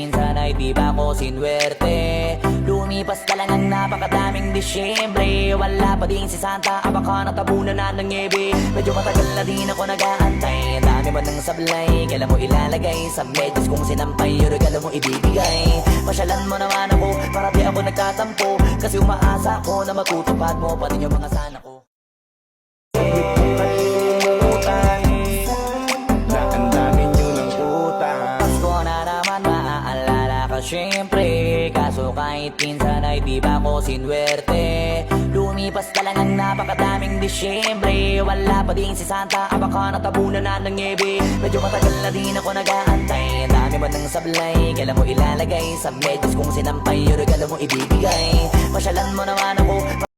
minsan ay di ba ako sinwerte. Lumipas ka lang ang napakadaming Disyembre. Wala pa din si Santa, baka natabunan na ng niebe. Medyo matagal na din ako nag-aantay. Ang dami mo ng sablay, kailan mo ilalagay sa medyas kung sinampay yung regalo mo ibibigay. Pasyalan mo naman ako, para di ako nagtatampo, kasi umaasa ko na matutupad mo pati yung mga sana ko. Siyempre, kaso kahit pinsan ay di ba ako sinwerte. Lumipas ka lang ang napakadaming Disyembre. Wala pa din si Santa, baka natabunan na ng niebe. Medyo matagal na din ako nag-aantay. Ang dami mo ng sablay, kailan mo ilalagay sa medyas kung sinampay yung regalo mo ibibigay. Pasyalan mo naman ako.